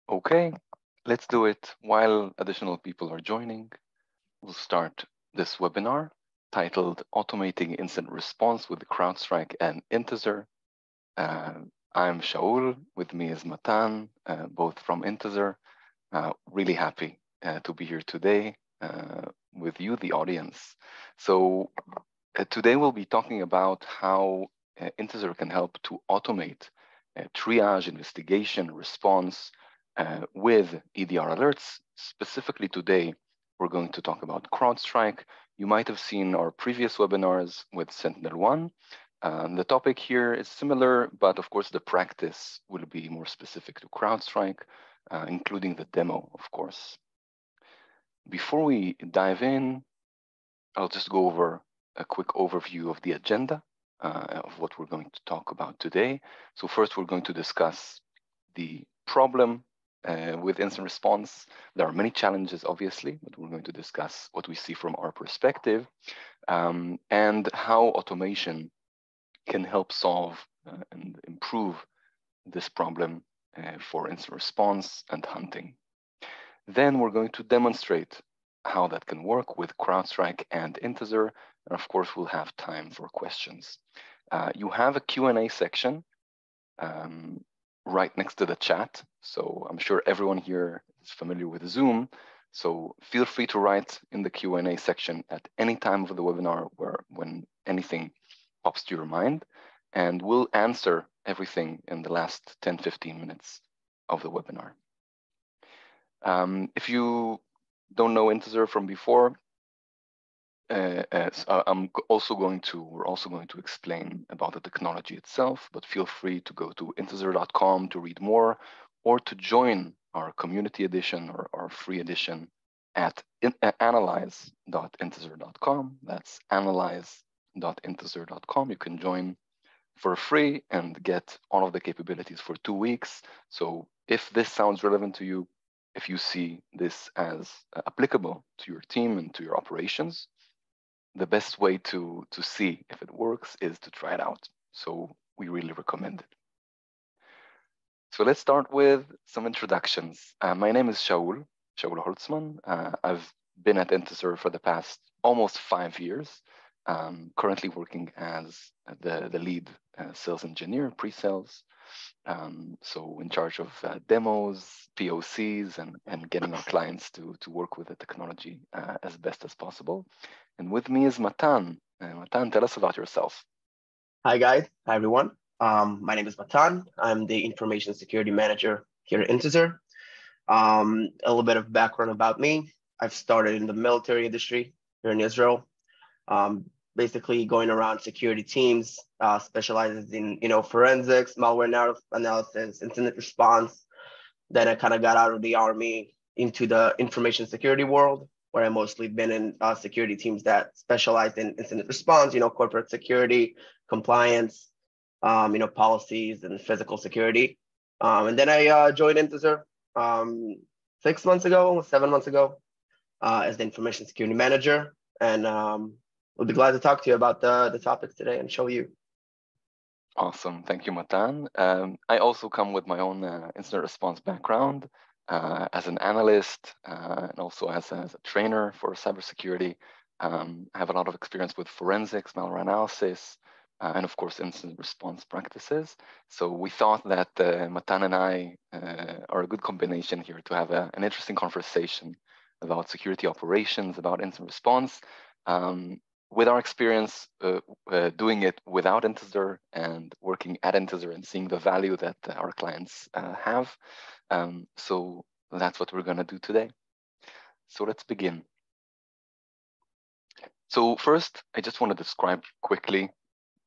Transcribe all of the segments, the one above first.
Okay, let's do it. While additional people are joining, we'll start this webinar titled Automating Incident Response with CrowdStrike and Intezer. I'm Shaul, with me is Matan, both from Intezer. Really happy to be here today with you, the audience. So today we'll be talking about how Intezer can help to automate triage, investigation, response with EDR alerts. Specifically today, we're going to talk about CrowdStrike. You might have seen our previous webinars with Sentinel-1. The topic here is similar, but of course the practice will be more specific to CrowdStrike, including the demo, of course. Before we dive in, I'll just go over a quick overview of the agenda of what we're going to talk about today. So first, we're going to discuss the problem with incident response. There are many challenges, obviously, but we're going to discuss what we see from our perspective and how automation can help solve and improve this problem for incident response and hunting. Then we're going to demonstrate how that can work with CrowdStrike and Intezer. And of course, we'll have time for questions. You have a Q&A section right next to the chat. So I'm sure everyone here is familiar with Zoom. So feel free to write in the Q&A section at any time of the webinar when anything pops to your mind. And we'll answer everything in the last 10, 15 minutes of the webinar. If you don't know Intezer from before, we're also going to explain about the technology itself, but feel free to go to intezer.com to read more or to join our community edition or our free edition at analyze.intezer.com. That's analyze.intezer.com. You can join for free and get all of the capabilities for 2 weeks. So if this sounds relevant to you, if you see this as applicable to your team and to your operations, the best way to see if it works is to try it out. So we really recommend it. So let's start with some introductions. My name is Shaul Holtzman. I've been at Intezer for the past almost 5 years, currently working as the lead sales engineer, pre-sales. So in charge of demos, POCs, and getting our clients to work with the technology as best as possible. And with me is Matan. Matan, tell us about yourself. Hi, guys. Hi, everyone. My name is Matan. I'm the Information Security Manager here at Intezer. A little bit of background about me. I've started in the military industry here in Israel. Basically going around security teams, specializes in forensics, malware analysis, incident response. Then I kind of got out of the army into the information security world, where I mostly been in security teams that specialize in incident response, corporate security, compliance, policies and physical security. And then I joined Intezer 6 months ago, almost 7 months ago, as the information security manager. And we'll be glad to talk to you about the topics today and show you. Awesome. Thank you, Matan. I also come with my own incident response background as an analyst and also as a trainer for cybersecurity. I have a lot of experience with forensics, malware analysis, and of course, incident response practices. So we thought that Matan and I are a good combination here to have an interesting conversation about security operations, about incident response. With our experience doing it without Intezer and working at Intezer and seeing the value that our clients have. So that's what we're going to do today. So let's begin. So first, I just want to describe quickly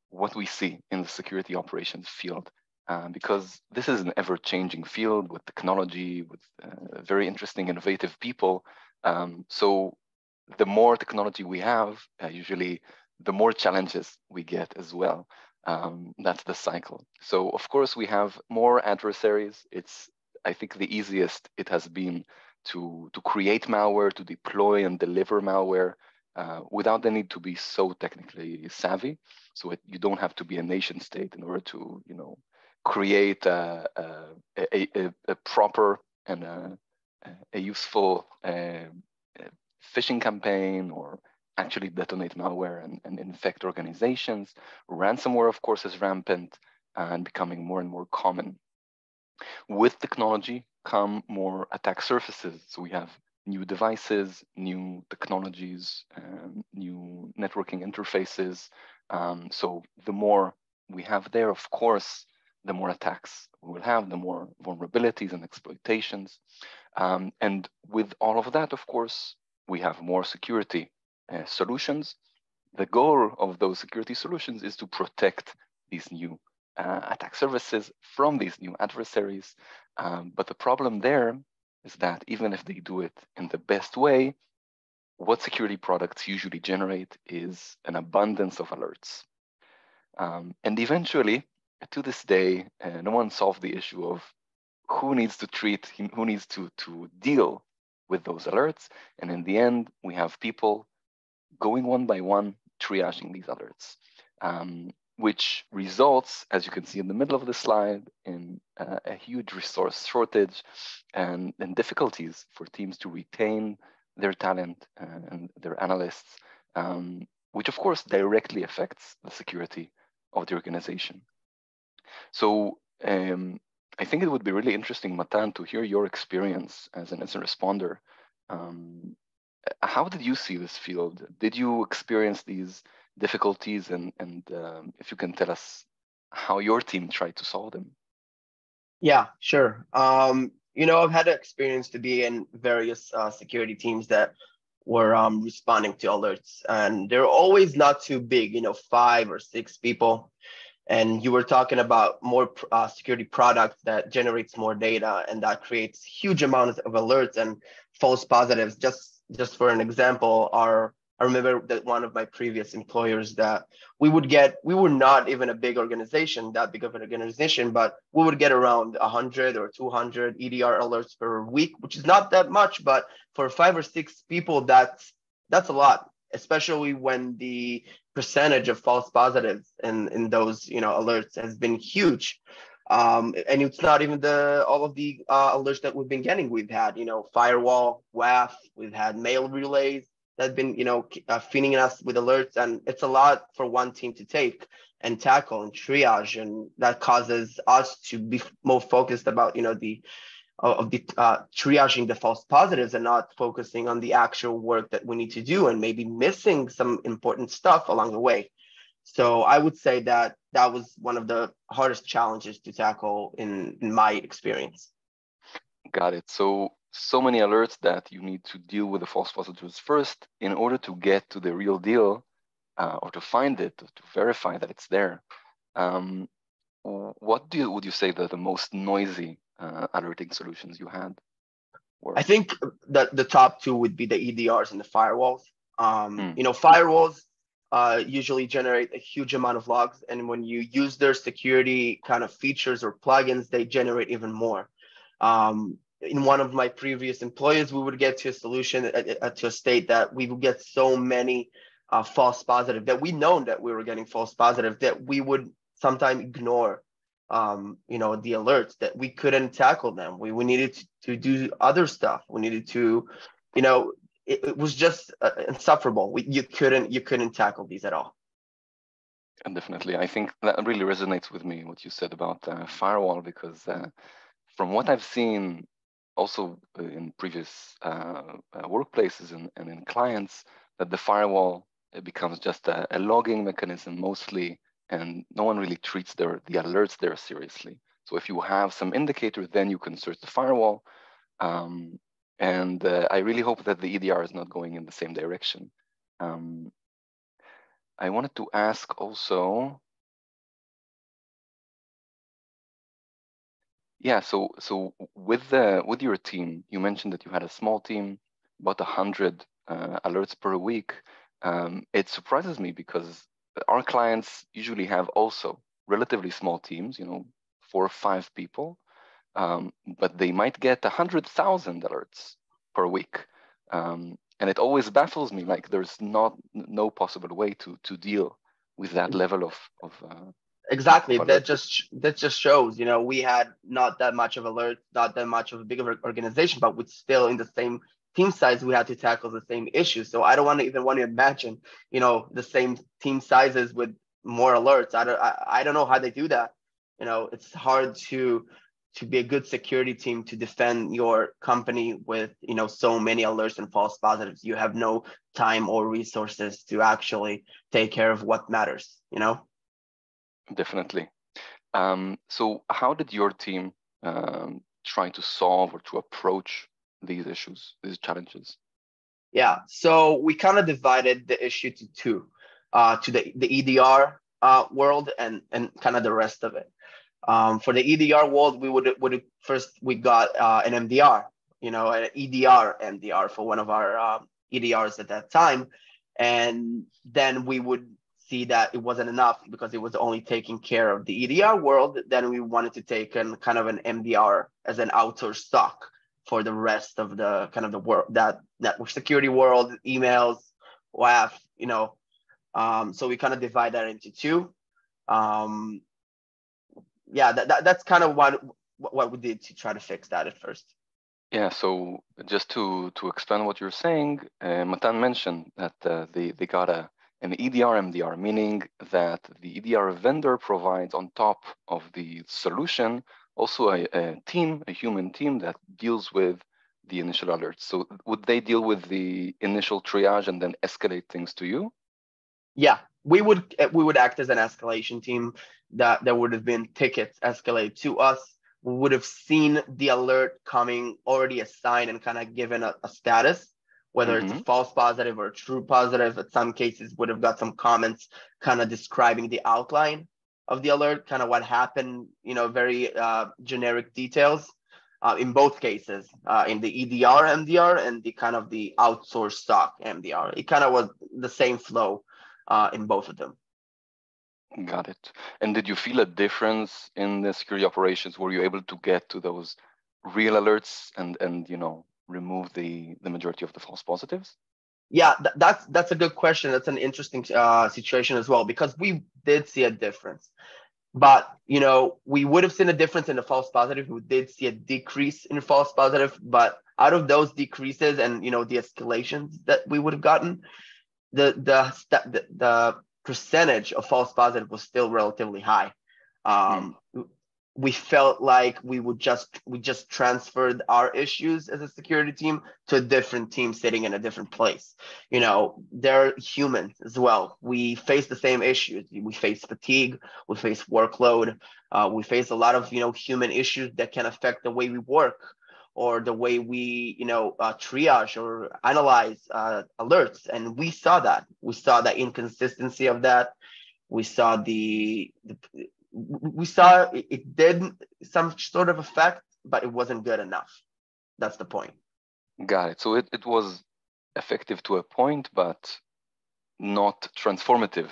what we see in the security operations field, because this is an ever-changing field with technology, with very interesting, innovative people. So the more technology we have, usually the more challenges we get as well. That's the cycle. So of course we have more adversaries. It's, I think, the easiest it has been to create malware, to deploy and deliver malware without the need to be so technically savvy. So you don't have to be a nation state in order to, create a proper and a useful phishing campaign, or actually detonate malware and infect organizations. Ransomware, of course, is rampant and becoming more and more common. With technology come more attack surfaces. So we have new devices, new technologies, new networking interfaces. So the more we have there, of course, the more attacks we will have, the more vulnerabilities and exploitations. And with all of that, of course, we have more security solutions. The goal of those security solutions is to protect these new attack surfaces from these new adversaries. But the problem there is that even if they do it in the best way, what security products usually generate is an abundance of alerts. And eventually, to this day, no one solved the issue of who needs to deal with those alerts. And in the end, we have people going one by one, triaging these alerts, which results, as you can see in the middle of the slide, in a huge resource shortage and difficulties for teams to retain their talent and their analysts, which of course directly affects the security of the organization. So I think it would be really interesting, Matan, to hear your experience as an incident responder. How did you see this field? Did you experience these difficulties? And if you can tell us how your team tried to solve them. Yeah, sure. I've had the experience to be in various security teams that were responding to alerts, and they're always not too big, 5 or 6 people. And you were talking about more security products that generates more data, and that creates huge amounts of alerts and false positives. Just for an example, I remember that one of my previous employers that we were not even a big organization, that big of an organization, but we would get around 100 or 200 EDR alerts per week, which is not that much, but for 5 or 6 people, that's a lot, especially when the percentage of false positives in those alerts has been huge. And it's not even all of the alerts that we've been getting. We've had firewall, WAF, we've had mail relays that have been feeding us with alerts, and it's a lot for one team to take and tackle and triage, and that causes us to be more focused about triaging the false positives and not focusing on the actual work that we need to do, and maybe missing some important stuff along the way. So I would say that was one of the hardest challenges to tackle in my experience. Got it. So many alerts that you need to deal with the false positives first in order to get to the real deal, or to find it, to verify that it's there. What would you say that the most noisy alerting solutions you had were? I think that the top 2 would be the EDRs and the firewalls. Firewalls usually generate a huge amount of logs, and when you use their security kind of features or plugins, they generate even more. In one of my previous employers, we would get to a solution to a state that we would get so many false positive that we know that we were getting false positive that we would sometimes ignore the alerts, that we couldn't tackle them. We needed to do other stuff. We needed to, it was just insufferable. You couldn't tackle these at all. And definitely, I think that really resonates with me, what you said about firewall, because from what I've seen also in previous workplaces and in clients, that the firewall, it becomes just a logging mechanism mostly, and no one really treats the alerts there seriously. So if you have some indicator, then you can search the firewall. And I really hope that the EDR is not going in the same direction. I wanted to ask also, yeah, so with your team, you mentioned that you had a small team, about 100 alerts per week. It surprises me because our clients usually have also relatively small teams, 4 or 5 people, but they might get 100,000 alerts per week. And it always baffles me, like there's no possible way to deal with that level of Exactly. of alerts. That just shows, we had not that much of alert, not that much of a big of an organization, but with still in the same team size, we had to tackle the same issues. So I don't want to imagine, the same team sizes with more alerts. I don't know how they do that. It's hard to be a good security team to defend your company with, so many alerts and false positives. You have no time or resources to actually take care of what matters. Definitely. So how did your team try to solve or to approach these issues, these challenges? Yeah, so we kind of divided the issue to two, to the EDR world and kind of the rest of it. For the EDR world, we would first we got an MDR, an EDR MDR for one of our EDRs at that time, and then we would see that it wasn't enough because it was only taking care of the EDR world. Then we wanted to take kind of an MDR as an outsourced stock for the rest of the kind of the world, that network security world, emails, WAF. So we kind of divide that into two. Um, yeah, that's kind of what we did to try to fix that at first. Yeah, so just to expand what you're saying, Matan mentioned that they got an EDR MDR, meaning that the EDR vendor provides on top of the solution also a team, a human team that deals with the initial alerts. So would they deal with the initial triage and then escalate things to you? Yeah, we would act as an escalation team. That there would have been tickets escalated to us. We would have seen the alert coming already assigned and kind of given a status, whether it's a Mm-hmm. false positive or a true positive. In some cases, would have got some comments kind of describing the outline of the alert, kind of what happened, very generic details. In both cases, in the EDR MDR and the kind of the outsourced stock MDR, it kind of was the same flow in both of them. Got it. And did you feel a difference in the security operations? Were you able to get to those real alerts and remove the majority of the false positives? Yeah, that's a good question. That's an interesting situation as well, because we did see a difference. But we would have seen a difference in the false positive. We did see a decrease in false positive, but out of those decreases and the escalations that we would have gotten, the percentage of false positive was still relatively high. Mm. Um, we felt like we just transferred our issues as a security team to a different team sitting in a different place. They're humans as well. We face the same issues. We face fatigue, we face workload, we face a lot of human issues that can affect the way we work or the way we triage or analyze alerts. And we saw that inconsistency of that. We saw it did some sort of effect, but it wasn't good enough. That's the point. Got it. So it was effective to a point, but not transformative,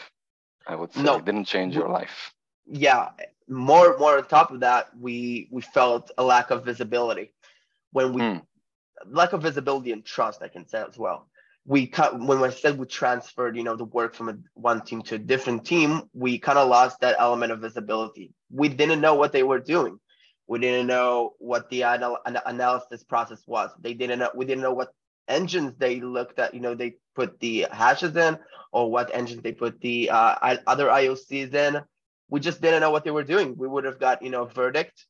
I would say. It No, didn't change your life. yeah, more on top of that, we felt a lack of visibility when we Mm. lack of visibility and trust, I can say as well. When I said we transferred, the work from one team to a different team, we kind of lost that element of visibility. We didn't know what they were doing. We didn't know what the analysis process was. We didn't know what engines they looked at. They put the hashes in, or what engines they put the other IOCs in. We just didn't know what they were doing. We would have got, a verdict.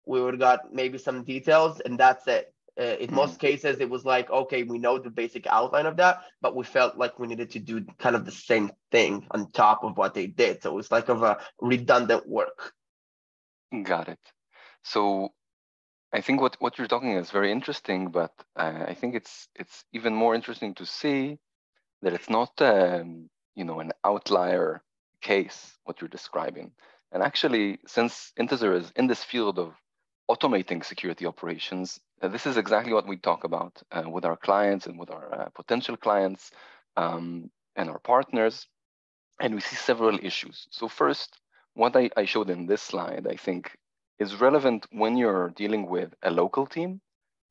We would have got maybe some details, and that's it. In Mm. most cases, it was like, okay, we know the basic outline of that, but we felt like we needed to do kind of the same thing on top of what they did. So it was like of a redundant work. Got it. So I think what you're talking is very interesting, but I think it's even more interesting to see that it's not an outlier case what you're describing. And actually, since Intezer is in this field of automating security operations, this is exactly what we talk about with our clients and with our potential clients and our partners. And we see several issues. So first, what I showed in this slide, I think, is relevant when you're dealing with a local team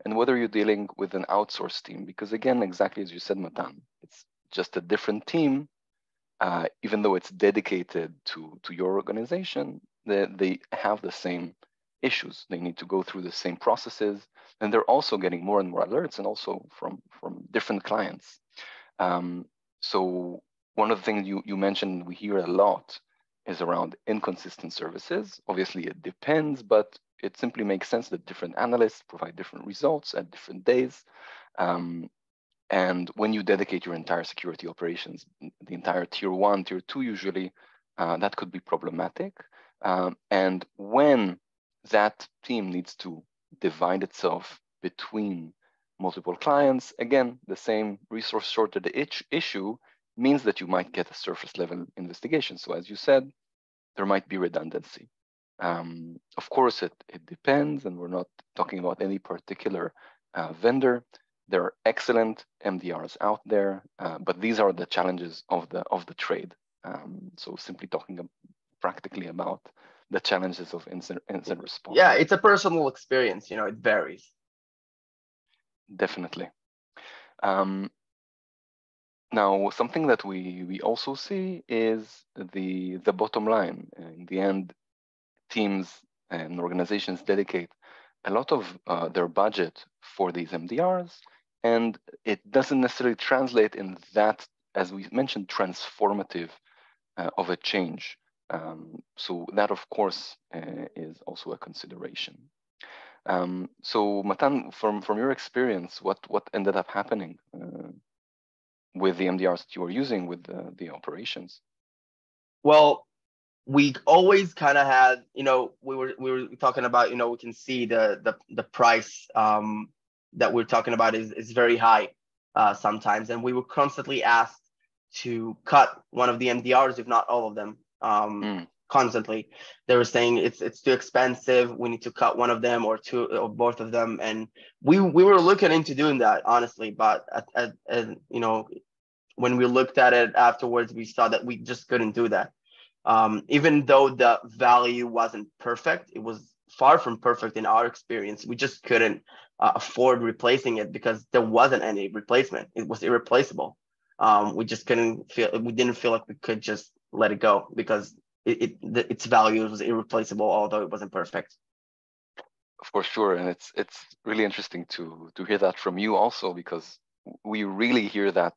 and whether you're dealing with an outsourced team. Because again, exactly as you said, Matan, it's just a different team even though it's dedicated to your organization, they have the same issues. They need to go through the same processes, and they're also getting more and more alerts, and also from different clients. So one of the things you mentioned we hear a lot is around inconsistent services. Obviously, it depends, but it simply makes sense that different analysts provide different results at different days. And when you dedicate your entire security operations, the entire tier 1, tier 2 usually, that could be problematic. And when that team needs to divide itself between multiple clients, again, the same resource shortage issue means that you might get a surface level investigation. So as you said, there might be redundancy. Of course, it depends, and we're not talking about any particular vendor. There are excellent MDRs out there, but these are the challenges of the trade. So simply talking practically about the challenges of incident response. Yeah, it's a personal experience. You know, it varies. Definitely. Now, something that we also see is the bottom line. In the end, teams and organizations dedicate a lot of their budget for these MDRs, and it doesn't necessarily translate in that, as we mentioned, transformative of a change. So that, of course, is also a consideration. So Matan, from your experience, what ended up happening with the MDRs that you were using with the operations? Well, we always kind of had, you know, we were talking about, you know, we can see the price that we're talking about is very high sometimes, and we were constantly asked to cut one of the MDRs, if not all of them. Constantly, they were saying it's too expensive. We need to cut one of them or two or both of them, and we were looking into doing that, honestly. But you know, when we looked at it afterwards, we saw that we just couldn't do that. Even though the value wasn't perfect, it was far from perfect in our experience. We just couldn't afford replacing it because there wasn't any replacement. It was irreplaceable. We just couldn't feel. We didn't feel like we could just let it go because its value was irreplaceable, although it wasn't perfect. For sure, and it's really interesting to hear that from you also, because we really hear that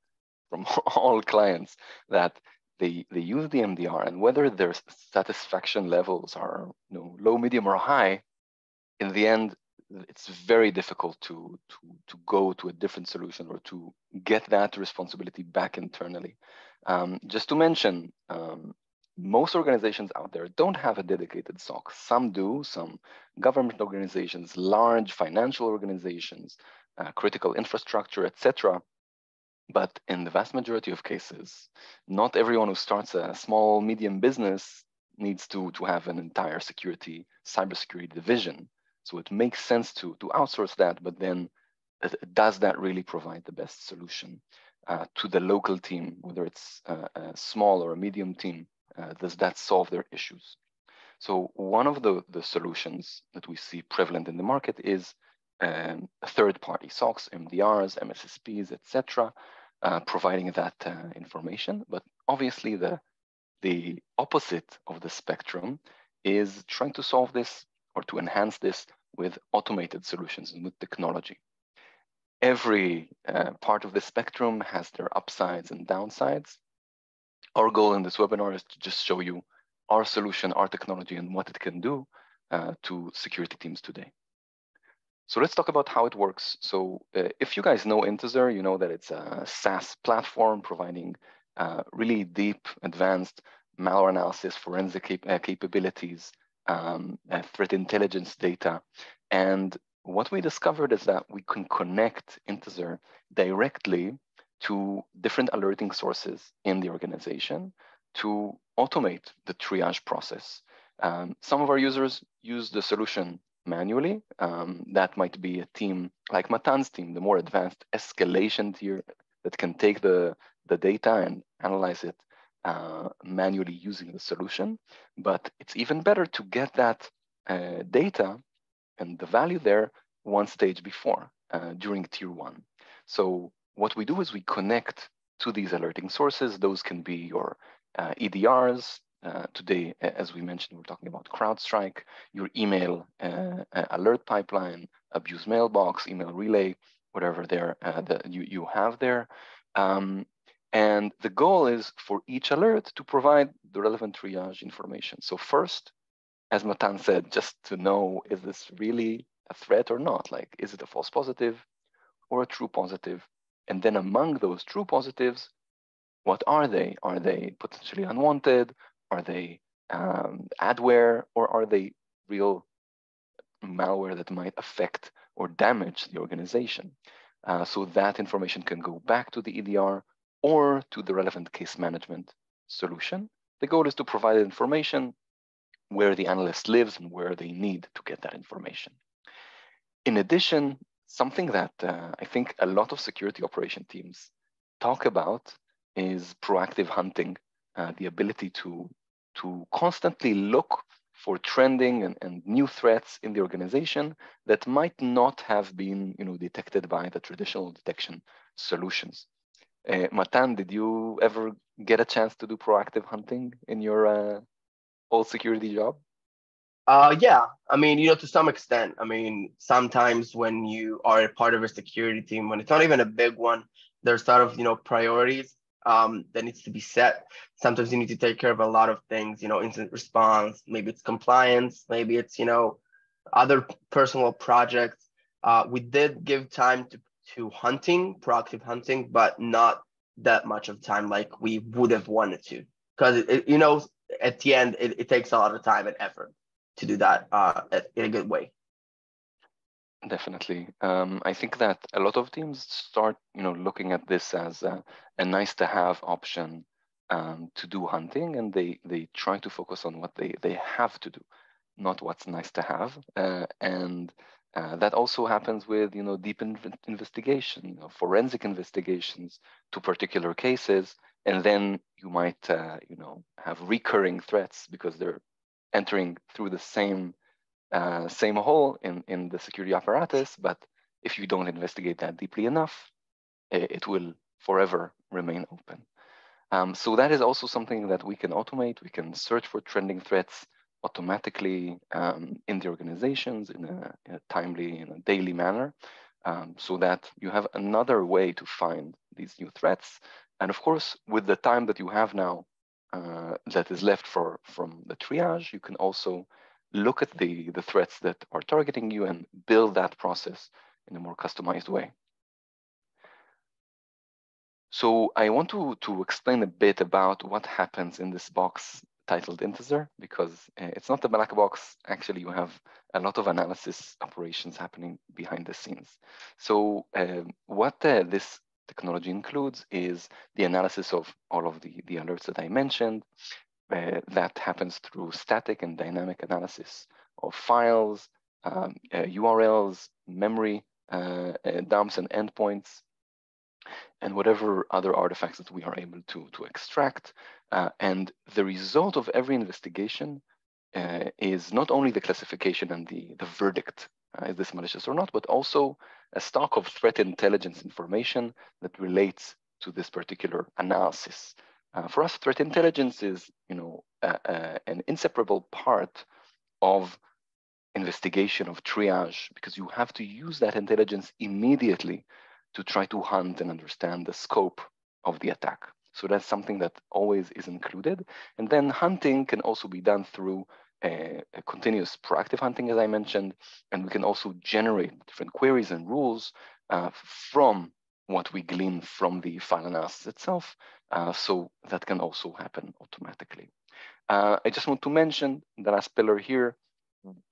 from all clients, that they use the MDR, and whether their satisfaction levels are, you know, low, medium, or high, in the end, it's very difficult to go to a different solution or to get that responsibility back internally. Just to mention, most organizations out there don't have a dedicated SOC. Some do, some government organizations, large financial organizations, critical infrastructure, etc. But in the vast majority of cases, not everyone who starts a small, medium business needs to have an entire cybersecurity division. So it makes sense to outsource that, but then does that really provide the best solution to the local team, whether it's a small or a medium team? Does that solve their issues? So one of the solutions that we see prevalent in the market is third-party SOCs, MDRs, MSSPs, etc., providing that information. But obviously, the opposite of the spectrum is trying to solve this or to enhance this with automated solutions and with technology. Every part of the spectrum has their upsides and downsides. Our goal in this webinar is to just show you our solution, our technology, and what it can do to security teams today. So let's talk about how it works. So if you guys know Intezer, you know that it's a SaaS platform providing really deep, advanced malware analysis, forensic capabilities, threat intelligence data. And what we discovered is that we can connect Intezer directly to different alerting sources in the organization to automate the triage process. Some of our users use the solution manually. That might be a team like Matan's team, the more advanced escalation tier that can take the data and analyze it manually using the solution. But it's even better to get that data and the value there one stage before, during tier 1. So what we do is we connect to these alerting sources. Those can be your EDRs. Today, as we mentioned, we're talking about CrowdStrike, your email alert pipeline, abuse mailbox, email relay, whatever there that you have there. And the goal is for each alert to provide the relevant triage information. So first, as Matan said, just to know, is this really a threat or not? Like, is it a false positive or a true positive? And then among those true positives, what are they? Are they potentially unwanted? Are they adware? Or are they real malware that might affect or damage the organization? So that information can go back to the EDR or to the relevant case management solution. The goal is to provide information where the analyst lives and where they need to get that information. In addition, something that I think a lot of security operation teams talk about is proactive hunting, the ability to constantly look for trending and new threats in the organization that might not have been detected by the traditional detection solutions. Matan, did you ever get a chance to do proactive hunting in your old security job? Yeah, I mean, to some extent. I mean, sometimes when you are a part of a security team, when it's not even a big one, there's sort of, priorities that needs to be set. Sometimes you need to take care of a lot of things, incident response, maybe it's compliance, maybe it's, other personal projects. We did give time to hunting, proactive hunting, but not that much of time like we would have wanted to. Because, at the end, it takes a lot of time and effort to do that in a good way. Definitely. I think that a lot of teams start, looking at this as a nice to have option to do hunting, and they try to focus on what they have to do, not what's nice to have. And that also happens with, deep investigation, forensic investigations to particular cases, and then you might, have recurring threats because they're entering through the same hole in the security apparatus, but if you don't investigate that deeply enough, it will forever remain open. So that is also something that we can automate. We can search for trending threats automatically in the organizations in a timely, in a daily manner, so that you have another way to find these new threats. And of course, with the time that you have now that is left from the triage, you can also look at the threats that are targeting you and build that process in a more customized way. So I want to explain a bit about what happens in this box titled Intezer, because it's not a black box. Actually, you have a lot of analysis operations happening behind the scenes. So what this technology includes is the analysis of all of the alerts that I mentioned. That happens through static and dynamic analysis of files, URLs, memory dumps and endpoints, and whatever other artifacts that we are able to extract. And the result of every investigation is not only the classification and the verdict, is this malicious or not, but also a stock of threat intelligence information that relates to this particular analysis. For us, threat intelligence is, an inseparable part of investigation, of triage, because you have to use that intelligence immediately to try to hunt and understand the scope of the attack. So that's something that always is included. And then hunting can also be done through a continuous proactive hunting, as I mentioned, and we can also generate different queries and rules from what we glean from the file analysis itself. So that can also happen automatically. I just want to mention the last pillar here.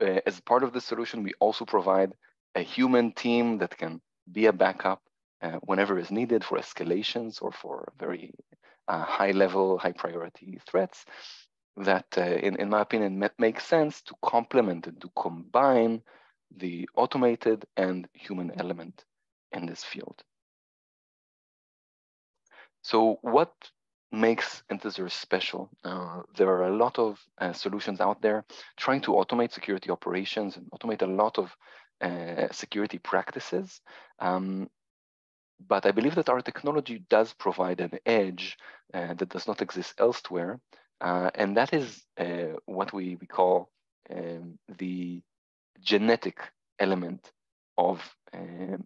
As part of the solution, we also provide a human team that can be a backup whenever is needed for escalations or for very high level, high priority threats that, in my opinion, makes sense to complement and to combine the automated and human element in this field. So what makes Intezer special? There are a lot of solutions out there trying to automate security operations and automate a lot of security practices. But I believe that our technology does provide an edge that does not exist elsewhere, and that is what we call the genetic element of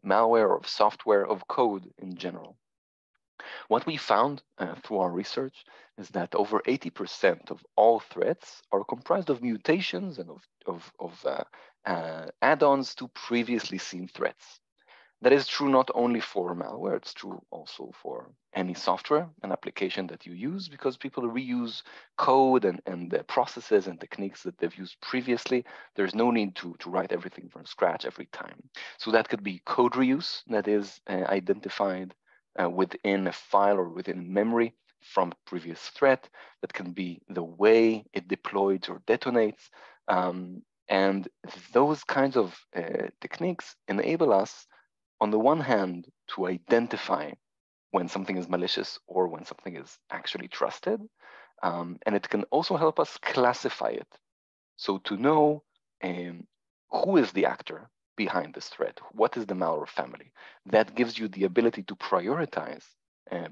malware, of software, of code in general. What we found through our research is that over 80% of all threats are comprised of mutations and of add-ons to previously seen threats. That is true not only for malware, it's true also for any software and application that you use, because people reuse code and the processes and techniques that they've used previously. There's no need to write everything from scratch every time. So that could be code reuse that is identified within a file or within memory from a previous threat. That can be the way it deploys or detonates. And those kinds of techniques enable us, on the one hand, to identify when something is malicious or when something is actually trusted. And it can also help us classify it. So to know who is the actor behind this threat, what is the malware family, that gives you the ability to prioritize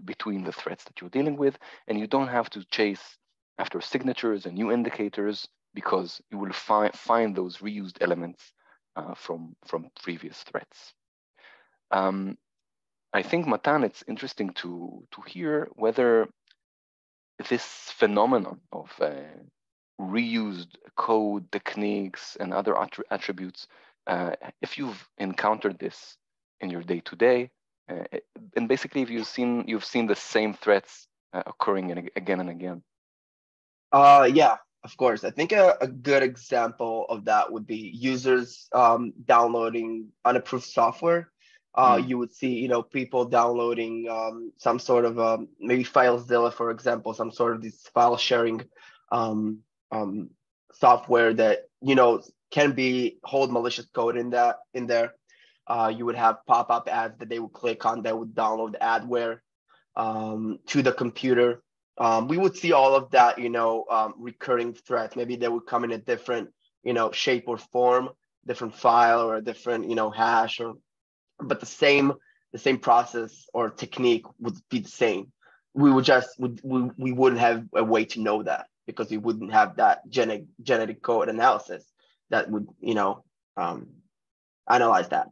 between the threats that you're dealing with, and you don't have to chase after signatures and new indicators, because you will find those reused elements from previous threats. I think, Matan, it's interesting to hear whether this phenomenon of reused code techniques and other attributes, if you've encountered this in your day-to-day, and basically if you've seen the same threats occurring again and again. Yeah, of course. I think a good example of that would be users downloading unapproved software. You would see, people downloading some sort of maybe FileZilla, for example, some sort of this file sharing software that can hold malicious code in there. You would have pop-up ads that they would click on that would download adware to the computer. We would see all of that, recurring threats. Maybe they would come in a different, shape or form, different file or a different, hash, but the same process or technique would be the same. We wouldn't have a way to know that, because we wouldn't have that genetic code analysis that would, analyze that.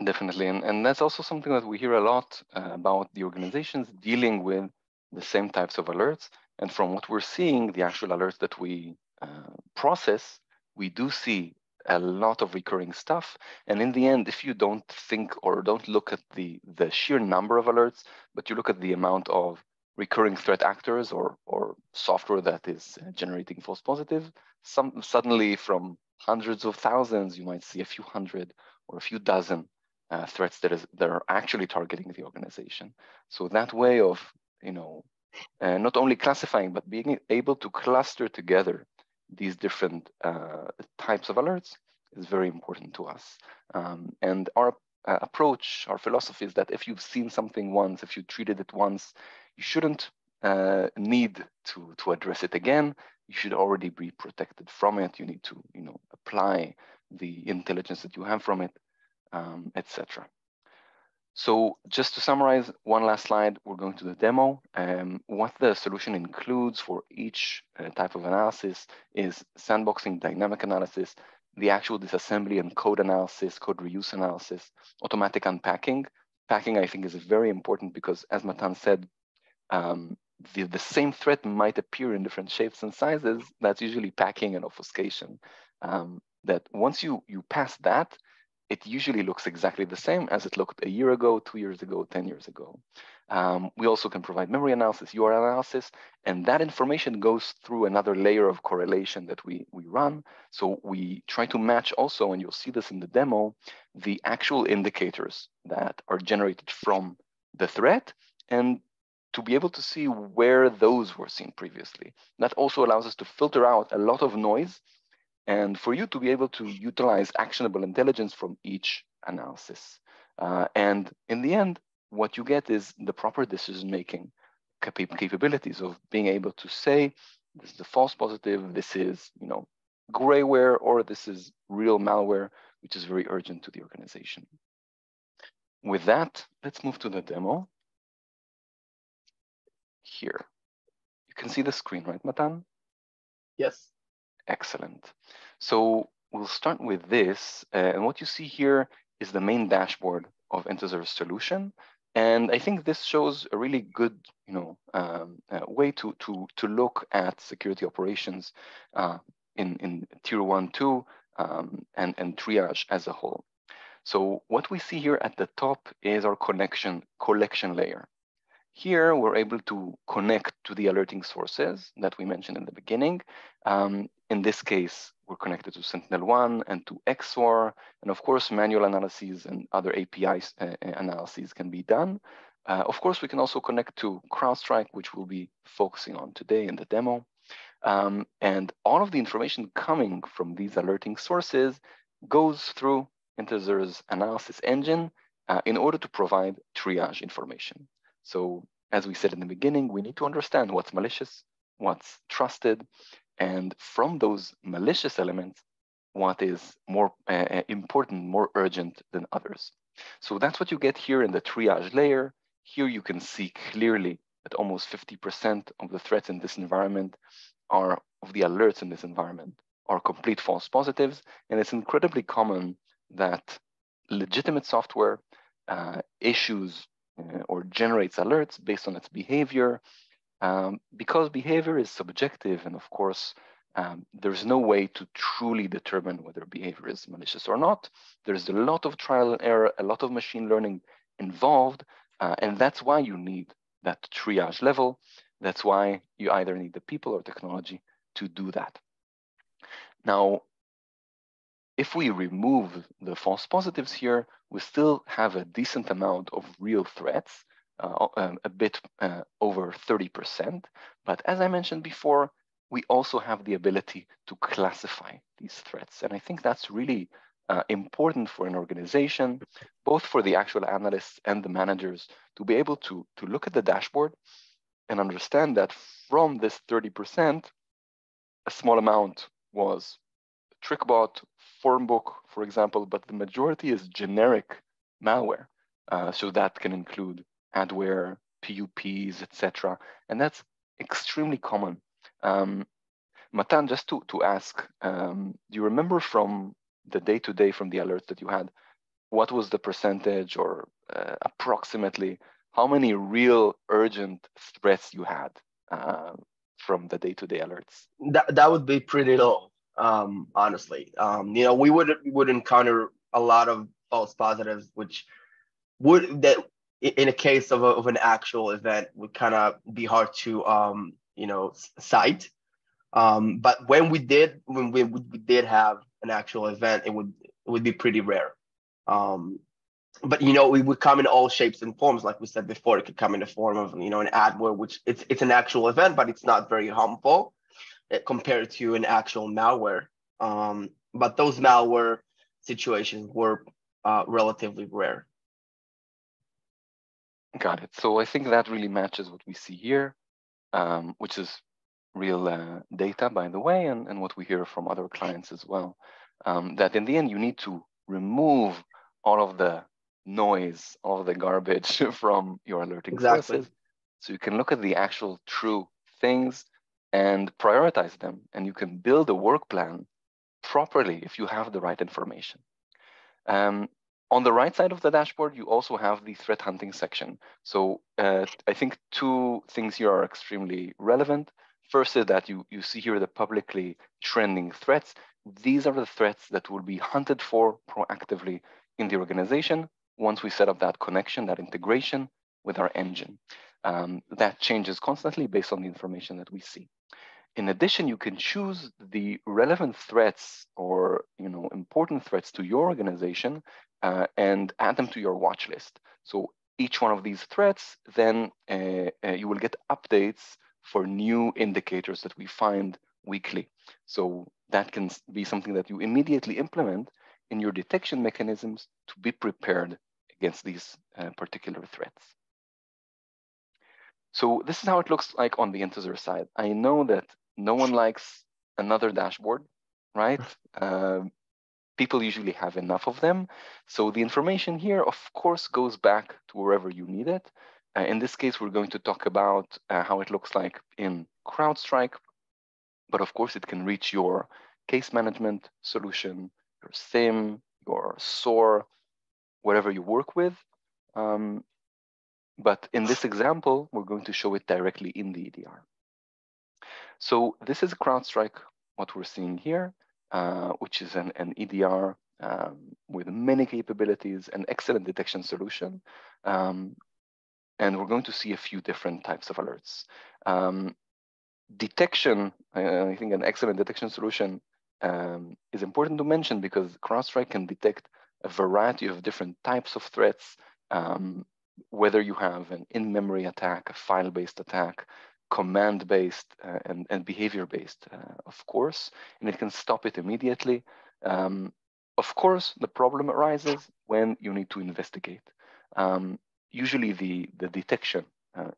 Definitely, and that's also something that we hear a lot about the organizations dealing with the same types of alerts. And from what we're seeing, the actual alerts that we process, we do see a lot of recurring stuff. And in the end, if you don't think or don't look at the sheer number of alerts, but you look at the amount of recurring threat actors or software that is generating false positive, suddenly from hundreds of thousands, you might see a few hundred or a few dozen threats that are actually targeting the organization. So that way of not only classifying, but being able to cluster together these different types of alerts is very important to us. And our approach, our philosophy is that if you've seen something once, if you treated it once, you shouldn't need to address it again. You should already be protected from it. You need to apply the intelligence that you have from it, etc. So just to summarize, one last slide, we're going to the demo. What the solution includes for each type of analysis is sandboxing, dynamic analysis, the actual disassembly and code analysis, code reuse analysis, automatic unpacking. Packing, I think, is very important because, as Matan said, the same threat might appear in different shapes and sizes. That's usually packing and obfuscation. That once you pass that, it usually looks exactly the same as it looked a year ago, 2 years ago, 10 years ago. We also can provide memory analysis, URL analysis, and that information goes through another layer of correlation that we run. So we try to match also, and you'll see this in the demo, the actual indicators that are generated from the threat, and to be able to see where those were seen previously. That also allows us to filter out a lot of noise, and for you to be able to utilize actionable intelligence from each analysis. And in the end, what you get is the proper decision-making capabilities of being able to say, this is a false positive, this is grayware, or this is real malware, which is very urgent to the organization. with that, let's move to the demo. Here, you can see the screen, right, Matan? Yes. Excellent. So we'll start with this. And what you see here is the main dashboard of Intezer's solution. And I think this shows a really good, way to look at security operations in tier 1, 2, and triage as a whole. So what we see here at the top is our collection layer. Here, we're able to connect to the alerting sources that we mentioned in the beginning. In this case, we're connected to Sentinel-1 and to XSOAR, and of course, manual analyses and other APIs analyses can be done. Of course, we can also connect to CrowdStrike, which we'll be focusing on today in the demo. And all of the information coming from these alerting sources goes through Intezer's analysis engine in order to provide triage information. So as we said in the beginning, we need to understand what's malicious, what's trusted, and from those malicious elements, what is more important, more urgent than others. So that's what you get here in the triage layer. Here you can see clearly that almost 50% of the threats in this environment of the alerts in this environment are complete false positives. And it's incredibly common that legitimate software issues or generates alerts based on its behavior, because behavior is subjective, and of course, there's no way to truly determine whether behavior is malicious or not. There's a lot of trial and error, a lot of machine learning involved, and that's why you need that triage level. That's why you either need the people or technology to do that. Now, if we remove the false positives here, we still have a decent amount of real threats, a bit over 30%. But as I mentioned before, we also have the ability to classify these threats. And I think that's really important for an organization, both for the actual analysts and the managers, to be able to look at the dashboard and understand that from this 30%, a small amount was TrickBot, Formbook, for example, but the majority is generic malware. So that can include adware, PUPs, etc. And that's extremely common. Matan, just to ask, do you remember from the day-to-day from the alerts that you had, what was the percentage or approximately how many real urgent threats you had from the day-to-day alerts? That would be pretty low, honestly. We would encounter a lot of false positives, which would, that in a case of an actual event, would kind of be hard to cite. But when we did have an actual event, it would be pretty rare. But it would come in all shapes and forms, like we said before. It could come in the form of an adware, which it's an actual event, but it's not very harmful compared to an actual malware. But those malware situations were relatively rare. Got it. So I think that really matches what we see here, which is real data, by the way, and what we hear from other clients as well, that in the end, you need to remove all of the noise, all of the garbage from your alerting sources. So you can look at the actual true things and prioritize them, and you can build a work plan properly if you have the right information. On the right side of the dashboard, you also have the threat hunting section. So I think two things here are extremely relevant. First is that you see here the publicly trending threats. These are the threats that will be hunted for proactively in the organization once we set up that connection, that integration with our engine. That changes constantly based on the information that we see. In addition, you can choose the relevant threats or important threats to your organization and add them to your watch list. So each one of these threats, then you will get updates for new indicators that we find weekly. So that can be something that you immediately implement in your detection mechanisms to be prepared against these particular threats. So this is how it looks like on the Intezer side. I know that no one likes another dashboard, right? people usually have enough of them. So the information here, of course, goes back to wherever you need it. In this case, we're going to talk about how it looks like in CrowdStrike, but of course it can reach your case management solution, your SIM, your SOAR, whatever you work with. But in this example, we're going to show it directly in the EDR. So this is CrowdStrike, what we're seeing here, which is an EDR with many capabilities, an excellent detection solution. And we're going to see a few different types of alerts. Detection, I think an excellent detection solution is important to mention because CrowdStrike can detect a variety of different types of threats, whether you have an in-memory attack, a file-based attack, command-based, and behavior-based, of course, and it can stop it immediately. Of course, the problem arises when you need to investigate. Usually the detection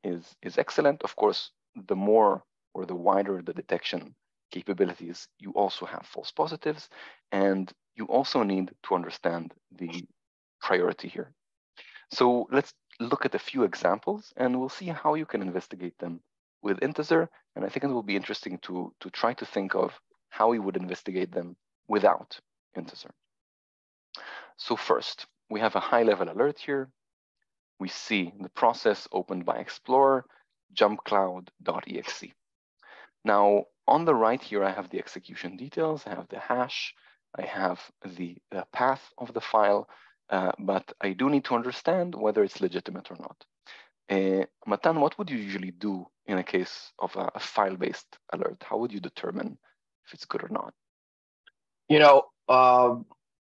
is excellent. Of course, the more or the wider the detection capabilities, you also have false positives, and you also need to understand the priority here. So let's look at a few examples, and we'll see how you can investigate them with Intezer, and I think it will be interesting to try to think of how we would investigate them without Intezer. So first, we have a high-level alert here. We see the process opened by Explorer, jumpcloud.exe. Now, on the right here, I have the execution details. I have the hash. I have the path of the file, but I do need to understand whether it's legitimate or not. Matan, what would you usually do in a case of a file-based alert? How would you determine if it's good or not?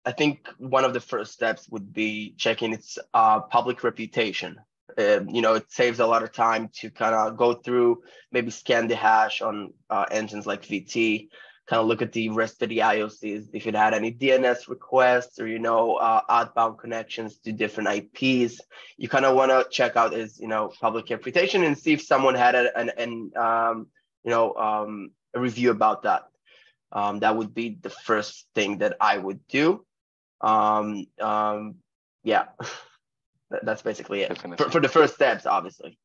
I think one of the first steps would be checking its public reputation. It saves a lot of time to kind of go through, maybe scan the hash on engines like VT, kind of look at the rest of the IOCs, if it had any DNS requests or, outbound connections to different IPs. You kind of want to check out its, public reputation and see if someone had a review about that. That would be the first thing that I would do. Yeah. That's basically it for the first steps, obviously.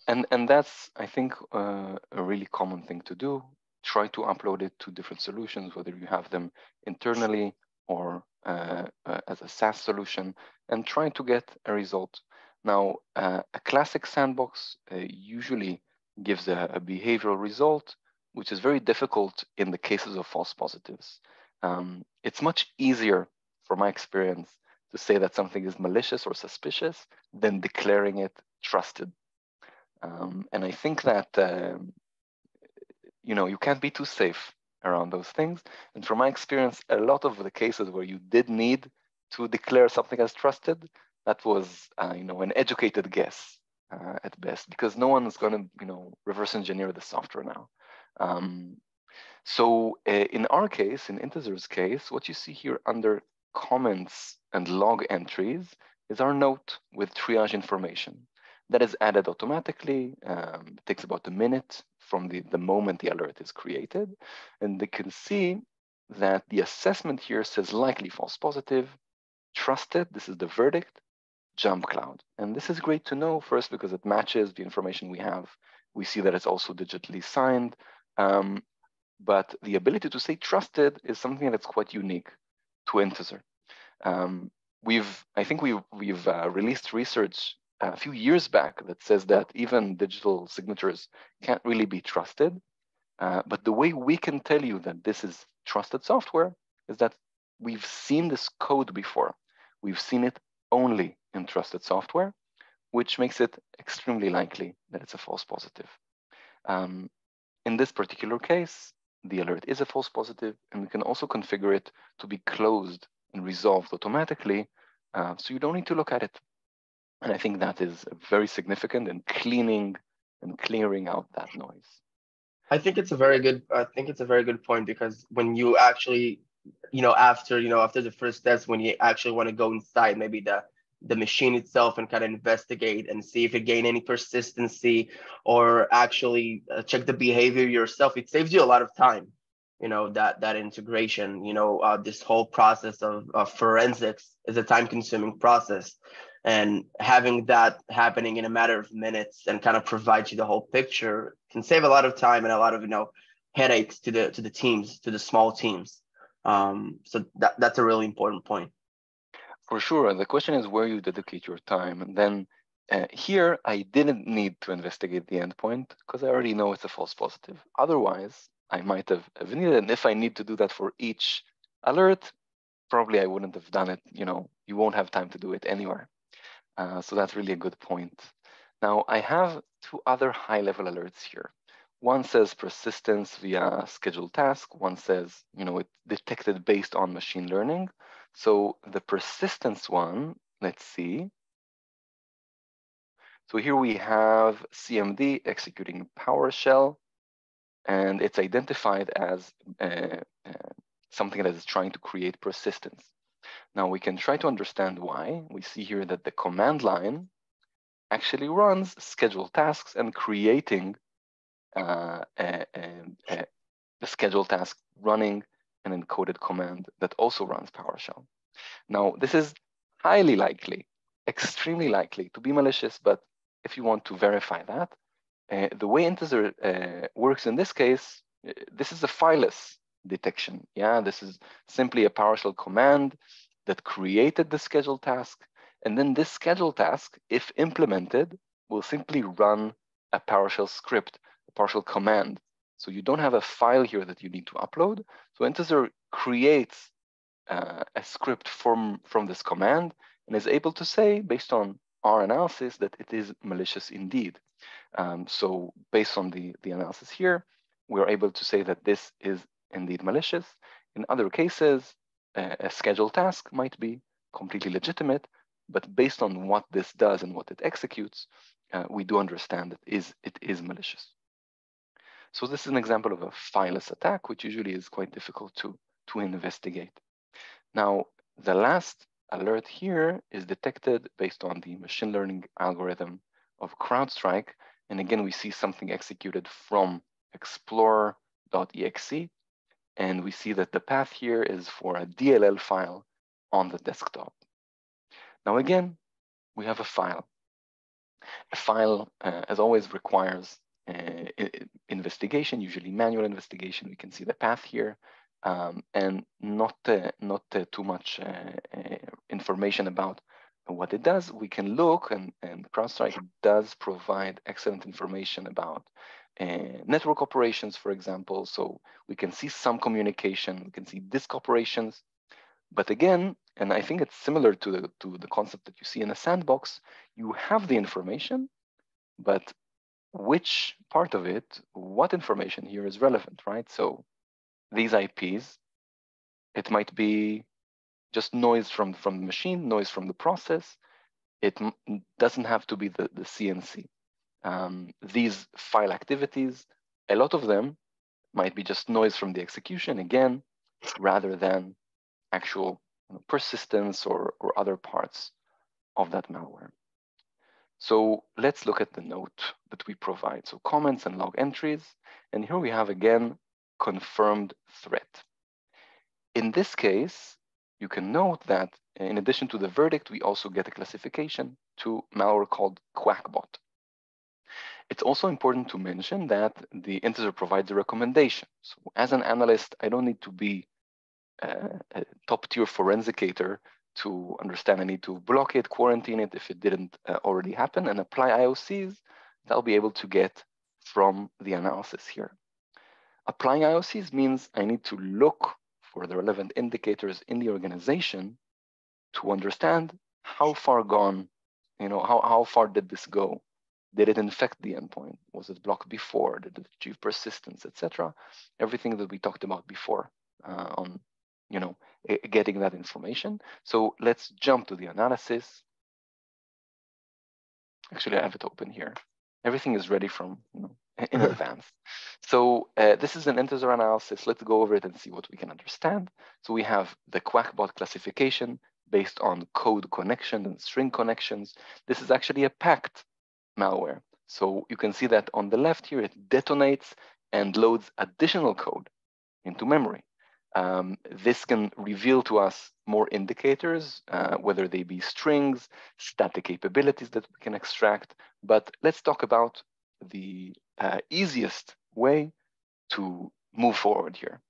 And that's, I think, a really common thing to do. Try to upload it to different solutions, whether you have them internally or as a SaaS solution, and try to get a result. Now, a classic sandbox usually gives a behavioral result, which is very difficult in the cases of false positives. It's much easier, from my experience, to say that something is malicious or suspicious than declaring it trusted. And I think that, you can't be too safe around those things. And from my experience, a lot of the cases where you did need to declare something as trusted, that was, an educated guess at best, because no one is going to, reverse engineer the software now. So in our case, in Intezer's case, what you see here under comments and log entries is our note with triage information that is added automatically. It takes about a minute from the moment the alert is created. And they can see that the assessment here says likely false positive, trusted, this is the verdict, jump cloud. And this is great to know first because it matches the information we have. We see that it's also digitally signed. But the ability to say trusted is something that's quite unique to Intezer. I think we've released research a few years back that says that even digital signatures can't really be trusted. But the way we can tell you that this is trusted software is that we've seen this code before. We've seen it only in trusted software, which makes it extremely likely that it's a false positive. In this particular case, the alert is a false positive, and we can also configure it to be closed and resolved automatically, so you don't need to look at it. And I think that is very significant in cleaning and clearing out that noise. I think it's a very good point, because when you actually, after the first steps, when you actually want to go inside maybe the machine itself and kind of investigate and see if it gained any persistency or actually check the behavior yourself, it saves you a lot of time. that integration. This whole process of forensics is a time-consuming process, and having that happening in a matter of minutes and kind of provide you the whole picture can save a lot of time and a lot of headaches to the teams, to the small teams. So that's a really important point. For sure. The question is where you dedicate your time. And then here, I didn't need to investigate the endpoint because I already know it's a false positive. Otherwise, I might have needed it. And if I need to do that for each alert, probably I wouldn't have done it. You won't have time to do it anywhere. So that's really a good point. Now, I have two other high-level alerts here. One says persistence via scheduled task. One says, it detected based on machine learning. So the persistence one, let's see. So here we have CMD executing PowerShell, and it's identified as something that is trying to create persistence. Now we can try to understand why. We see here that the command line actually runs scheduled tasks and creating the scheduled task running an encoded command that also runs PowerShell. Now, this is highly likely, extremely likely to be malicious, but if you want to verify that, the way Intezer works in this case, this is a fileless detection. Yeah, this is simply a PowerShell command that created the scheduled task. And then this scheduled task, if implemented, will simply run a PowerShell script, a PowerShell command. So you don't have a file here that you need to upload. So Intezer creates a script from this command and is able to say, based on our analysis, that it is malicious indeed. So based on the analysis here, we're able to say that this is indeed malicious. In other cases, a scheduled task might be completely legitimate, but based on what this does and what it executes, we do understand that it is malicious. So this is an example of a fileless attack, which usually is quite difficult to investigate. Now, the last alert here is detected based on the machine learning algorithm of CrowdStrike. And again, we see something executed from explorer.exe. And we see that the path here is for a DLL file on the desktop. Now, again, we have a file. A file, as always, requires investigation, usually manual investigation. We can see the path here. And not too much information about what it does. We can look, and CrowdStrike does provide excellent information about network operations, for example. So we can see some communication, we can see disk operations. But again, and I think it's similar to the concept that you see in a sandbox, you have the information, but which part of it, what information here is relevant, right? So these IPs, it might be just noise from the machine, noise from the process. It doesn't have to be the CNC. These file activities, a lot of them might be just noise from the execution, again, rather than actual persistence or other parts of that malware. So let's look at the note that we provide. So comments and log entries. And here we have, again, confirmed threat. In this case, you can note that in addition to the verdict, we also get a classification to malware called Quackbot. It's also important to mention that the Intezer provides a recommendation. So as an analyst, I don't need to be a top-tier forensicator to understand I need to block it, quarantine it if it didn't already happen, and apply IOCs that I'll be able to get from the analysis here. Applying IOCs means I need to look for the relevant indicators in the organization to understand how far gone, how far did this go? Did it infect the endpoint? Was it blocked before? Did it achieve persistence, etc.? Everything that we talked about before on, getting that information. So let's jump to the analysis. Actually, I have it open here. Everything is ready from in advance. So this is an Intezer analysis. Let's go over it and see what we can understand. So we have the Quackbot classification based on code connection and string connections. This is actually a packed malware. So you can see that on the left here, it detonates and loads additional code into memory. This can reveal to us more indicators, whether they be strings, static capabilities that we can extract. But let's talk about the easiest way to move forward here.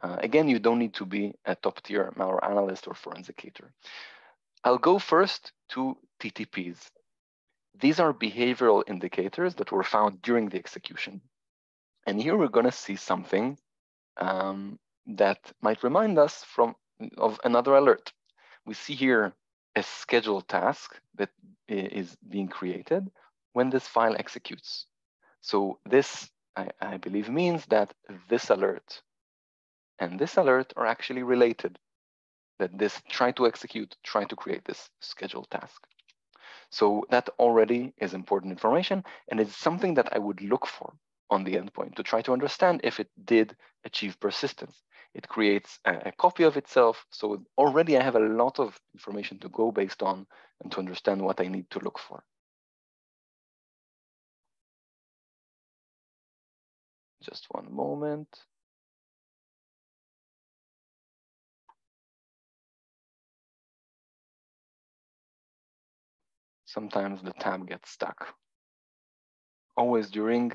Again, you don't need to be a top-tier malware analyst or forensicator. I'll go first to TTPs. These are behavioral indicators that were found during the execution. And here we're going to see something that might remind us of another alert. We see here a scheduled task that is being created when this file executes. So this, I believe, means that this alert and this alert are actually related, that this try to create this scheduled task. So that already is important information, and it's something that I would look for on the endpoint to try to understand if it did achieve persistence. It creates a copy of itself, so already I have a lot of information to go based on and to understand what I need to look for. Just one moment. Sometimes the tab gets stuck, always during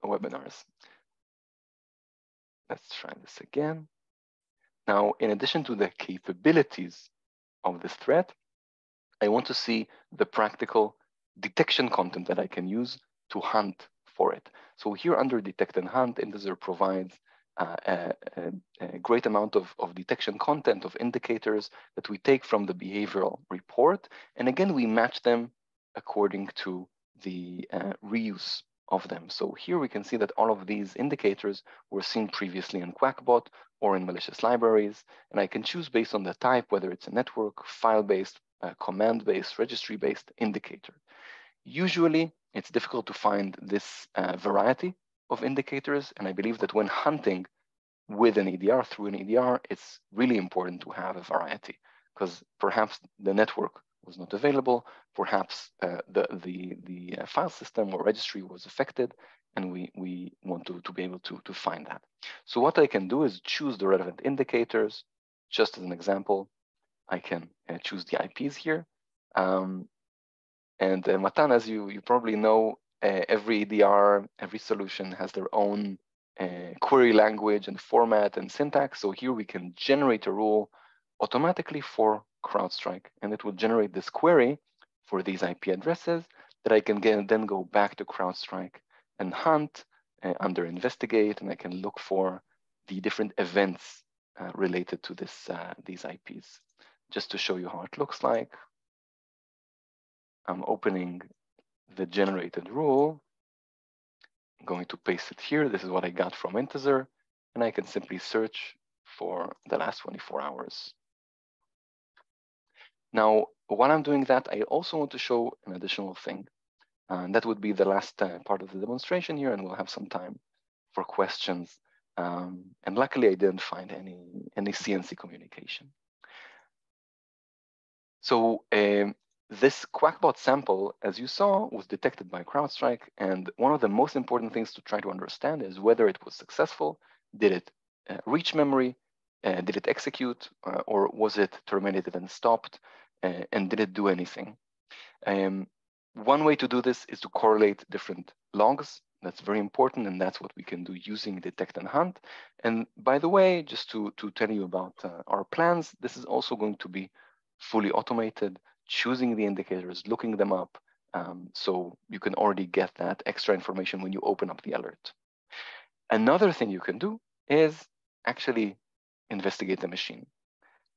webinars. Let's try this again. Now, in addition to the capabilities of this threat, I want to see the practical detection content that I can use to hunt for it. So here under detect and hunt, Intezer provides a great amount of detection content, of indicators that we take from the behavioral report. And again, we match them according to the reuse of them. So here we can see that all of these indicators were seen previously in Quackbot or in malicious libraries. And I can choose based on the type, whether it's a network, file-based, command-based, registry-based indicator. Usually, it's difficult to find this variety of indicators, and I believe that when hunting with an EDR, through an EDR, it's really important to have a variety, because perhaps the network was not available, perhaps the file system or registry was affected, and we want to be able to find that. So what I can do is choose the relevant indicators. Just as an example, I can choose the IPs here. And Matan, as you probably know, every EDR, every solution has their own query language and format and syntax. So here we can generate a rule automatically for CrowdStrike, and it will generate this query for these IP addresses that I can then go back to CrowdStrike and hunt under investigate, and I can look for the different events related to these IPs. Just to show you how it looks like, I'm opening the generated rule. I'm going to paste it here. This is what I got from Intezer, and I can simply search for the last 24 hours. Now, while I'm doing that, I also want to show an additional thing. And that would be the last part of the demonstration here, and we'll have some time for questions. And luckily, I didn't find any CNC communication. So this Quackbot sample, as you saw, was detected by CrowdStrike. And one of the most important things to try to understand is whether it was successful. Did it reach memory? Did it execute? Or was it terminated and stopped? And did it do anything? One way to do this is to correlate different logs. That's very important, and that's what we can do using detect and hunt. And by the way, just to tell you about our plans, this is also going to be fully automated, choosing the indicators, looking them up, so you can already get that extra information when you open up the alert. Another thing you can do is actually investigate the machine.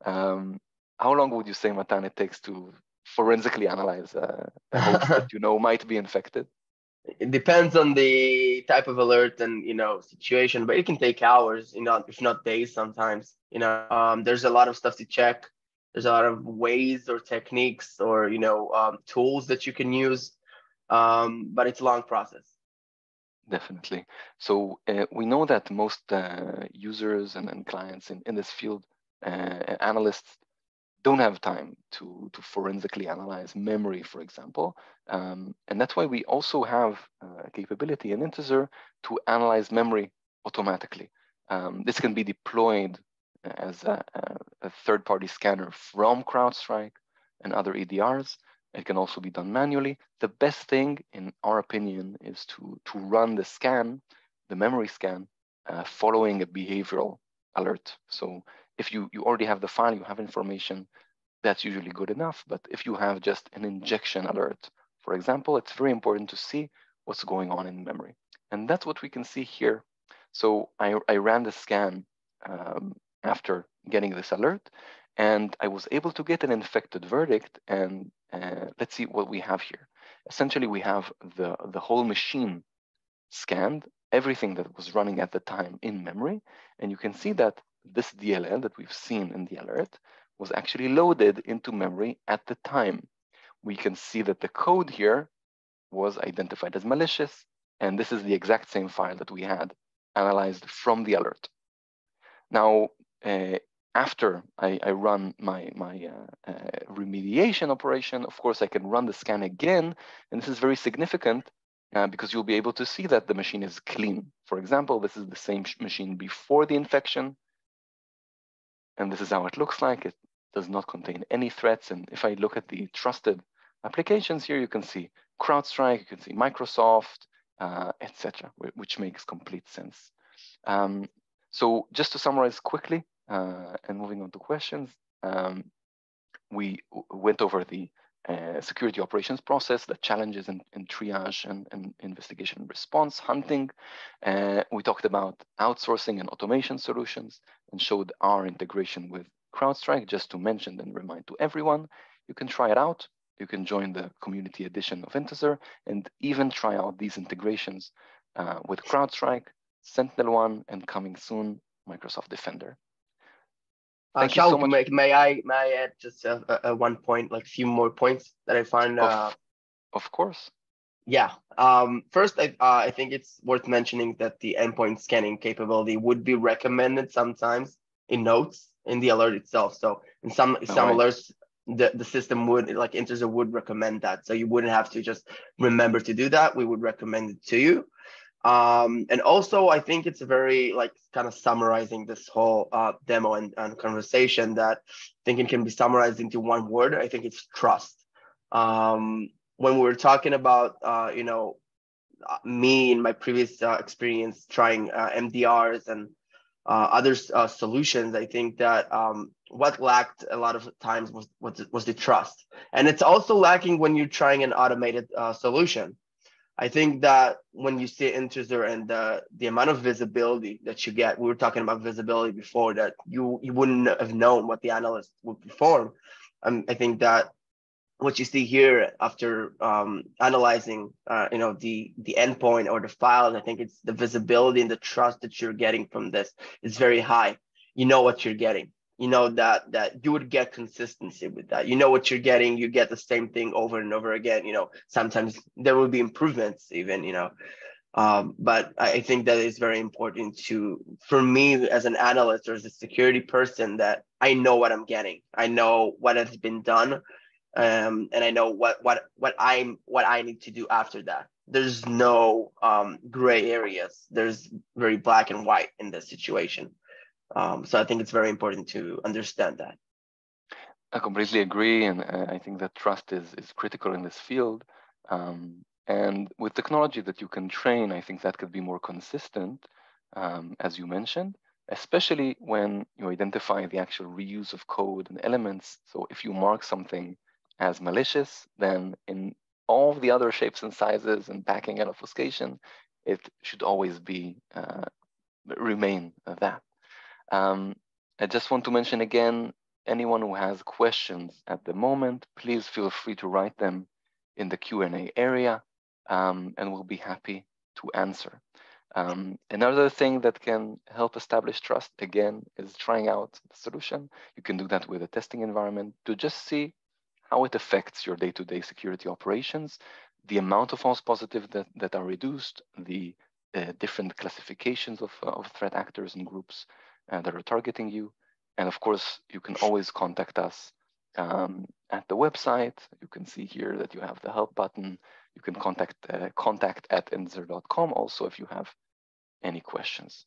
How long would you say, Matan, it takes to forensically analyze a host that you know might be infected? It depends on the type of alert and situation, but it can take hours, if not days sometimes. There's a lot of stuff to check. There's a lot of ways or techniques or tools that you can use, but it's a long process. Definitely. So we know that most users and clients in this field, analysts, don't have time to forensically analyze memory, for example. And that's why we also have a capability in Intezer to analyze memory automatically. This can be deployed as a third-party scanner from CrowdStrike and other EDRs. It can also be done manually. The best thing, in our opinion, is to run the scan, the memory scan, following a behavioral alert. So if you already have the file, you have information, that's usually good enough. But if you have just an injection alert, for example, it's very important to see what's going on in memory. And that's what we can see here. So I ran the scan after getting this alert, and I was able to get an infected verdict. And let's see what we have here. Essentially, we have the whole machine scanned, everything that was running at the time in memory. And you can see that this DLL that we've seen in the alert was actually loaded into memory at the time. We can see that the code here was identified as malicious, and this is the exact same file that we had analyzed from the alert. Now, after I run my remediation operation, of course, I can run the scan again, and this is very significant because you'll be able to see that the machine is clean. For example, this is the same machine before the infection, and this is how it looks like. It does not contain any threats. And if I look at the trusted applications here, you can see CrowdStrike, you can see Microsoft, etc., which makes complete sense. So just to summarize quickly, and moving on to questions, we went over the security operations process, the challenges in triage and investigation response, hunting. We talked about outsourcing and automation solutions and showed our integration with CrowdStrike. Just to mention and remind to everyone, you can try it out. You can join the community edition of Intezer and even try out these integrations with CrowdStrike, SentinelOne, and coming soon, Microsoft Defender. Thank you so much. May I add just one point, like a few more points that I find? Of course. Yeah. First, I think it's worth mentioning that the endpoint scanning capability would be recommended sometimes in notes in the alert itself. So in some alerts, the system would, like Intezer would recommend that. So you wouldn't have to just remember to do that. We would recommend it to you. And also, I think it's very kind of summarizing this whole demo and conversation that I think it can be summarized into one word. I think it's trust. When we were talking about, me in my previous experience trying MDRs and other solutions, I think that what lacked a lot of times was the trust. And it's also lacking when you're trying an automated solution. I think that when you see Intezer and the amount of visibility that you get, we were talking about visibility before, that you wouldn't have known what the analyst would perform. I think that what you see here after analyzing, the endpoint or the files, I think it's the visibility and the trust that you're getting from this is very high. You know what you're getting. You know that you would get consistency with that. You know what you're getting. You get the same thing over and over again. Sometimes there will be improvements even, but I think that is very important for me as an analyst or as a security person, that I know what I'm getting. I know what has been done, and I know what I need to do after that. There's no gray areas. There's very black and white in this situation. So I think it's very important to understand that. I completely agree, and I think that trust is critical in this field. And with technology that you can train, I think that could be more consistent, as you mentioned, especially when you identify the actual reuse of code and elements. So if you mark something as malicious, then in all the other shapes and sizes and packing and obfuscation, it should always be remain that. I just want to mention again, anyone who has questions at the moment, please feel free to write them in the Q&A area, and we'll be happy to answer. Another thing that can help establish trust, again, is trying out the solution. You can do that with a testing environment to just see how it affects your day-to-day security operations, the amount of false positives that are reduced, the different classifications of threat actors and groups that are targeting you. And of course, you can always contact us at the website. You can see here that you have the help button. You can contact at intezer.com also if you have any questions.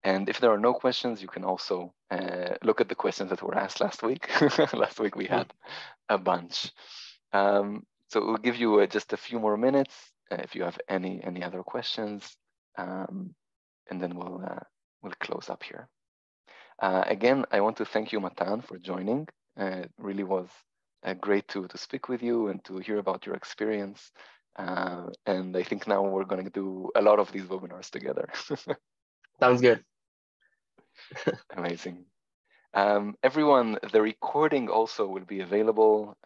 And if there are no questions, you can also look at the questions that were asked last week. Last week we had a bunch. So we'll give you just a few more minutes if you have any other questions, and then we'll close up here. Again, I want to thank you, Matan, for joining. It really was great to speak with you and to hear about your experience. And I think now we're going to do a lot of these webinars together. Sounds good. Amazing. Everyone, the recording also will be available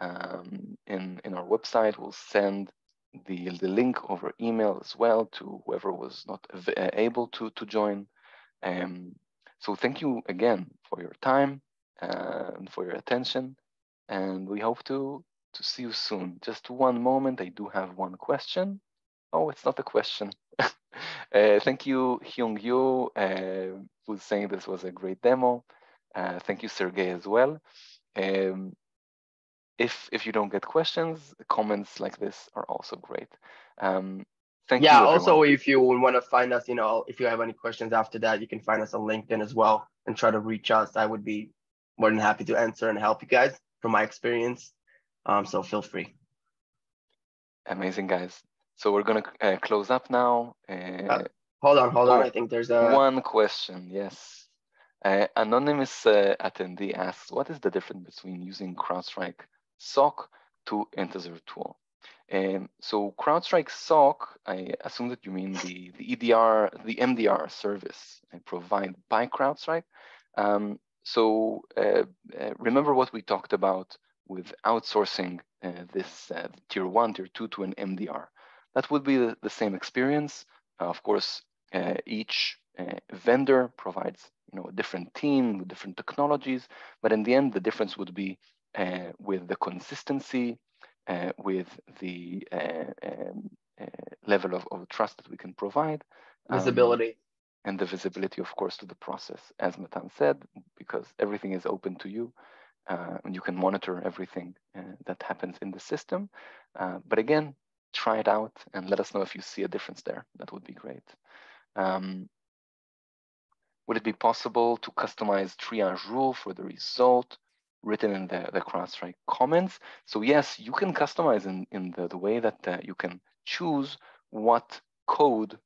in our website. We'll send the link over email as well to whoever was not able to join. So thank you again for your time and for your attention. And we hope to see you soon. Just one moment, I do have one question. Oh, it's not a question. Thank you, Hyung Yu, who's saying this was a great demo. Thank you, Sergey, as well. If you don't get questions, comments like this are also great. Thank you, everyone. Also, if you want to find us, if you have any questions after that, you can find us on LinkedIn as well and try to reach us. I would be more than happy to answer and help you guys from my experience. So feel free. Amazing, guys. So we're going to close up now. Hold on. I think there's one question. Yes. Anonymous attendee asks, what is the difference between using CrowdStrike SOC to Intezer tool? So CrowdStrike SOC, I assume that you mean the EDR, the MDR service provided by CrowdStrike. So remember what we talked about with outsourcing this tier 1, tier 2 to an MDR. That would be the same experience. Of course, each vendor provides a different team with different technologies, but in the end, the difference would be with the consistency, with the level of trust that we can provide. Visibility. And the visibility, of course, to the process, as Matan said, because everything is open to you. And you can monitor everything that happens in the system. But again, try it out and let us know if you see a difference there. That would be great. Would it be possible to customize triage rule for the result written in the CrowdStrike comments? So yes, you can customize in the way that you can choose what code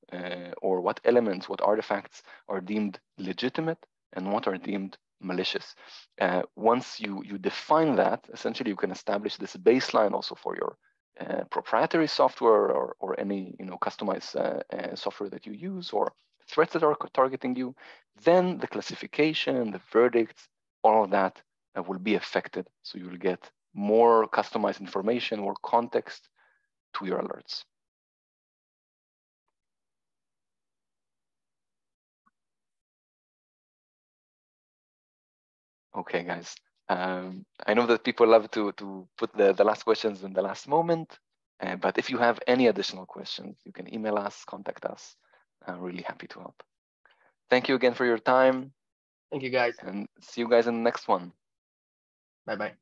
or what elements, what artifacts are deemed legitimate and what are deemed malicious. Once you define that, essentially you can establish this baseline also for your proprietary software or any customized software that you use or threats that are targeting you. Then the classification, the verdicts, all of that will be affected. So you will get more customized information, more context to your alerts. Okay, guys. I know that people love to put the last questions in the last moment, but if you have any additional questions, you can email us, contact us. I'm really happy to help. Thank you again for your time. Thank you, guys. And see you guys in the next one. Bye-bye.